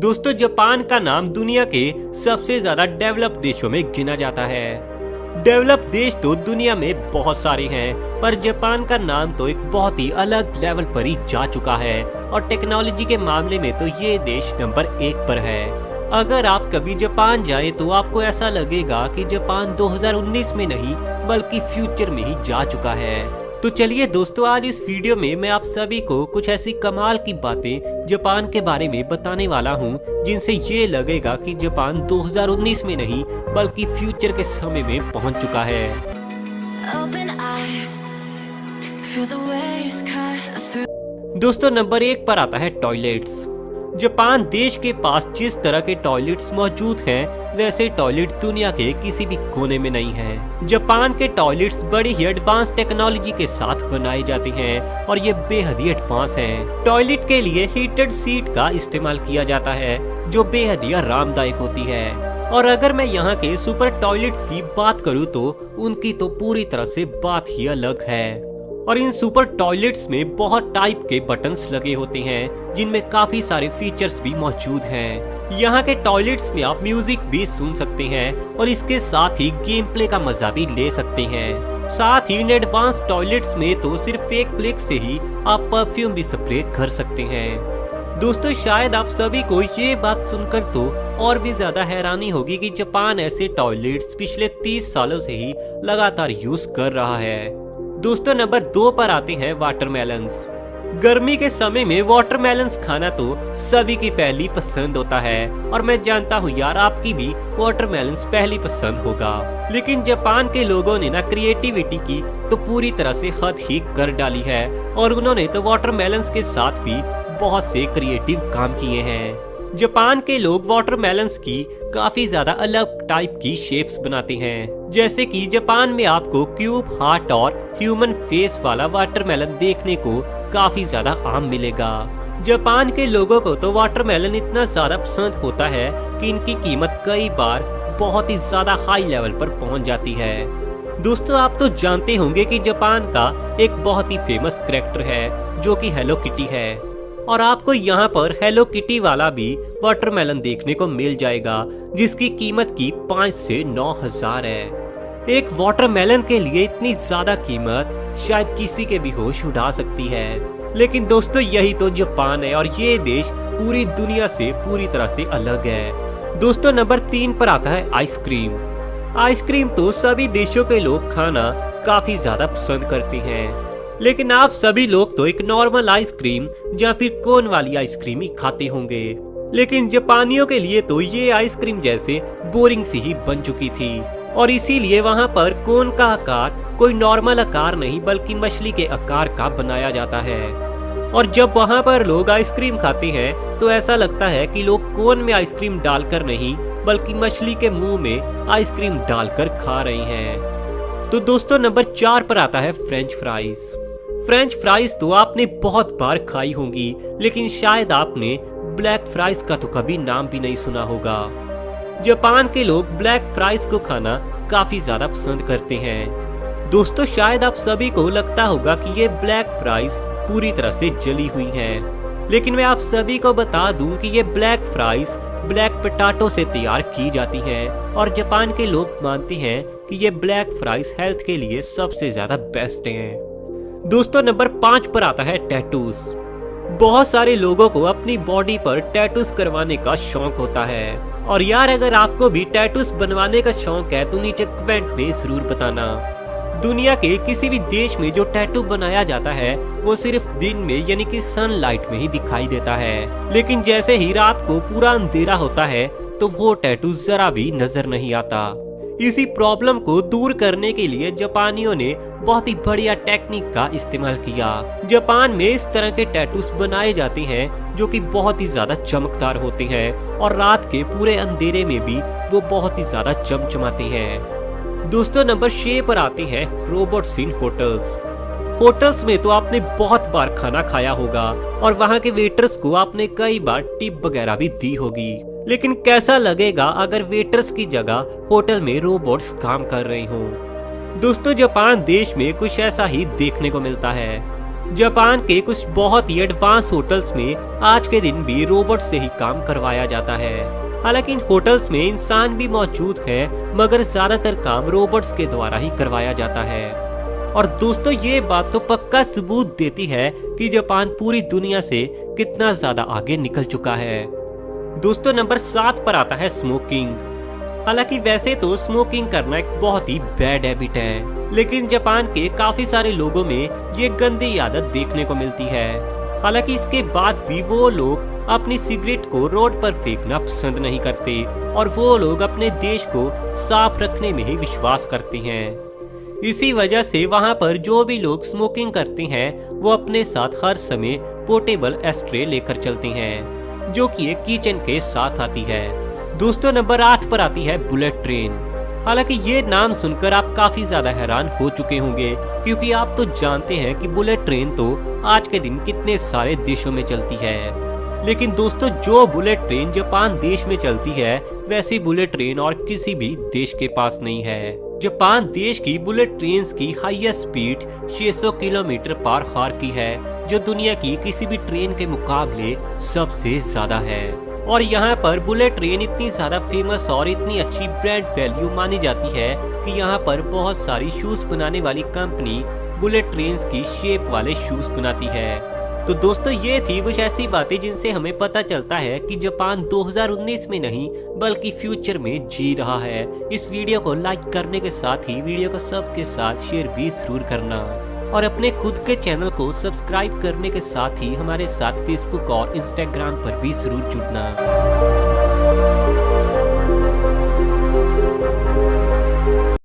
दोस्तों जापान का नाम दुनिया के सबसे ज्यादा डेवलप देशों में गिना जाता है। डेवलप देश तो दुनिया में बहुत सारे हैं, पर जापान का नाम तो एक बहुत ही अलग लेवल पर ही जा चुका है और टेक्नोलॉजी के मामले में तो ये देश नंबर 1 पर है। अगर आप कभी जापान जाएं तो आपको ऐसा लगेगा कि जापान 2019 में नहीं बल्कि फ्यूचर में ही जा चुका है। तो चलिए दोस्तों, आज इस वीडियो में मैं आप सभी को कुछ ऐसी कमाल की बातें जापान के बारे में बताने वाला हूं, जिनसे ये लगेगा कि जापान 2019 में नहीं बल्कि फ्यूचर के समय में पहुंच चुका है। दोस्तों नंबर 1 पर आता है टॉयलेट्स। जापान देश के पास जिस तरह के टॉयलेट्स मौजूद हैं, वैसे टॉयलेट दुनिया के किसी भी कोने में नहीं है। जापान के टॉयलेट्स बड़ी ही एडवांस टेक्नोलॉजी के साथ बनाए जाते हैं और ये बेहद ही एडवांस हैं। टॉयलेट के लिए हीटेड सीट का इस्तेमाल किया जाता है, जो बेहद ही आरामदायक होती है। और अगर मैं यहाँ के सुपर टॉयलेट्स की बात करूँ तो उनकी तो पूरी तरह से बात ही अलग है। और इन सुपर टॉयलेट्स में बहुत टाइप के बटन्स लगे होते हैं, जिनमें काफी सारे फीचर्स भी मौजूद हैं। यहाँ के टॉयलेट्स में आप म्यूजिक भी सुन सकते हैं और इसके साथ ही गेम प्ले का मजा भी ले सकते हैं। साथ ही इन एडवांस टॉयलेट्स में तो सिर्फ एक क्लिक से ही आप परफ्यूम भी स्प्रे कर सकते हैं। दोस्तों शायद आप सभी को ये बात सुनकर तो और भी ज्यादा हैरानी होगी कि जापान ऐसे टॉयलेट्स पिछले 30 सालों से ही लगातार यूज कर रहा है। दोस्तों नंबर 2 पर आते हैं वाटरमेलन्स। गर्मी के समय में वाटरमेलन्स खाना तो सभी की पहली पसंद होता है और मैं जानता हूँ यार आपकी भी वाटरमेलन्स पहली पसंद होगा। लेकिन जापान के लोगों ने ना क्रिएटिविटी की तो पूरी तरह से हद ही कर डाली है और उन्होंने तो वाटरमेलन्स के साथ भी बहुत से क्रिएटिव काम किए हैं। जापान के लोग वाटरमेलन्स की काफी ज्यादा अलग टाइप की शेप्स बनाते हैं, जैसे कि जापान में आपको क्यूब, हार्ट और ह्यूमन फेस वाला वाटरमेलन देखने को काफी ज्यादा आम मिलेगा। जापान के लोगों को तो वाटरमेलन इतना ज्यादा पसंद होता है कि इनकी कीमत कई बार बहुत ही ज्यादा हाई लेवल पर पहुंच जाती है। दोस्तों आप तो जानते होंगे कि जापान का एक बहुत ही फेमस कैरेक्टर है जो कि हेलो किटी है, और आपको यहाँ पर हेलो किटी वाला भी वाटरमेलन देखने को मिल जाएगा, जिसकी कीमत की 5 से 9 हजार है। एक वाटरमेलन के लिए इतनी ज्यादा कीमत शायद किसी के भी होश उड़ा सकती है। लेकिन दोस्तों यही तो जापान है और ये देश पूरी दुनिया से पूरी तरह से अलग है। दोस्तों नंबर 3 पर आता है आइसक्रीम। आइसक्रीम तो सभी देशों के लोग खाना काफी ज्यादा पसंद करते हैं, लेकिन आप सभी लोग तो एक नॉर्मल आइसक्रीम या फिर कोन वाली आइसक्रीम ही खाते होंगे। लेकिन जापानियों के लिए तो ये आइसक्रीम जैसे बोरिंग सी ही बन चुकी थी और इसीलिए वहाँ पर कोन का आकार कोई नॉर्मल आकार नहीं बल्कि मछली के आकार का बनाया जाता है। और जब वहाँ पर लोग आइसक्रीम खाते हैं तो ऐसा लगता है कि लोग कोन में आइसक्रीम डालकर नहीं बल्कि मछली के मुंह में आइसक्रीम डालकर खा रहे हैं। तो दोस्तों नंबर 4 पर आता है फ्रेंच फ्राइज। फ्रेंच फ्राइज तो आपने बहुत बार खाई होंगी, लेकिन शायद आपने ब्लैक फ्राइज का तो कभी नाम भी नहीं सुना होगा। जापान के लोग ब्लैक फ्राइज को खाना काफी ज्यादा पसंद करते हैं। दोस्तों शायद आप सभी को लगता होगा कि ये ब्लैक फ्राइज पूरी तरह से जली हुई हैं, लेकिन मैं आप सभी को बता दूं कि ये ब्लैक फ्राइज ब्लैक पोटैटो से तैयार की जाती हैं और जापान के लोग मानते हैं कि ये ब्लैक फ्राइज हेल्थ के लिए सबसे ज्यादा बेस्ट हैं। दोस्तों नंबर 5 पर आता है टैटूज। बहुत सारे लोगों को अपनी बॉडी पर टैटूज करवाने का शौक होता है, और यार अगर आपको भी टैटूज बनवाने का शौक है तो नीचे कमेंट में जरूर बताना। दुनिया के किसी भी देश में जो टैटू बनाया जाता है वो सिर्फ दिन में यानी कि सनलाइट में ही दिखाई देता है, लेकिन जैसे ही रात को पूरा अंधेरा होता है तो वो टैटू जरा भी नजर नहीं आता। इसी प्रॉब्लम को दूर करने के लिए जापानियों ने बहुत ही बढ़िया टेक्निक का इस्तेमाल किया। जापान में इस तरह के टैटूज बनाए जाते हैं जो कि बहुत ही ज्यादा चमकदार होते हैं और रात के पूरे अंधेरे में भी वो बहुत ही ज्यादा चमचमाते हैं। दोस्तों नंबर 6 पर आते हैं रोबोट्स इन होटल्स। होटल्स में तो आपने बहुत बार खाना खाया होगा और वहाँ के वेटर्स को आपने कई बार टिप वगैरह भी दी होगी, लेकिन कैसा लगेगा अगर वेटर्स की जगह होटल में रोबोट्स काम कर रहे हों। दोस्तों जापान देश में कुछ ऐसा ही देखने को मिलता है। जापान के कुछ बहुत ही एडवांस होटल्स में आज के दिन भी रोबोट से ही काम करवाया जाता है। हालांकि इन होटल्स में इंसान भी मौजूद है, मगर ज्यादातर काम रोबोट्स के द्वारा ही करवाया जाता है। और दोस्तों ये बात तो पक्का सबूत देती है कि जापान पूरी दुनिया से कितना ज्यादा आगे निकल चुका है। दोस्तों नंबर 7 पर आता है स्मोकिंग। हालांकि वैसे तो स्मोकिंग करना एक बहुत ही बैड हैबिट है, लेकिन जापान के काफी सारे लोगों में ये गंदी आदत देखने को मिलती है। हालांकि इसके बाद भी वो लोग अपनी सिगरेट को रोड पर फेंकना पसंद नहीं करते और वो लोग अपने देश को साफ रखने में ही विश्वास करते हैं। इसी वजह से वहाँ पर जो भी लोग स्मोकिंग करते हैं वो अपने साथ हर समय पोर्टेबल एस्ट्रे लेकर चलते हैं, जो कि एक किचन के साथ आती है। दोस्तों नंबर 8 पर आती है बुलेट ट्रेन। हालांकि ये नाम सुनकर आप काफी ज्यादा हैरान हो चुके होंगे, क्योंकि आप तो जानते हैं कि बुलेट ट्रेन तो आज के दिन कितने सारे देशों में चलती है। लेकिन दोस्तों जो बुलेट ट्रेन जापान देश में चलती है, वैसी बुलेट ट्रेन और किसी भी देश के पास नहीं है। जापान देश की बुलेट ट्रेन की highest speed 600 kilometre per hour की है, जो दुनिया की किसी भी ट्रेन के मुकाबले सबसे ज्यादा है। और यहाँ पर बुलेट ट्रेन इतनी ज्यादा फेमस और इतनी अच्छी ब्रांड वैल्यू मानी जाती है कि यहाँ पर बहुत सारी शूज बनाने वाली कंपनी बुलेट ट्रेन की शेप वाले शूज बनाती है। तो दोस्तों ये थी कुछ ऐसी बातें जिनसे हमें पता चलता है कि जापान 2019 में नहीं बल्कि फ्यूचर में जी रहा है। इस वीडियो को लाइक करने के साथ ही वीडियो को सबके साथ शेयर भी जरूर करना और अपने खुद के चैनल को सब्सक्राइब करने के साथ ही हमारे साथ फेसबुक और इंस्टाग्राम पर भी जरूर जुड़ना।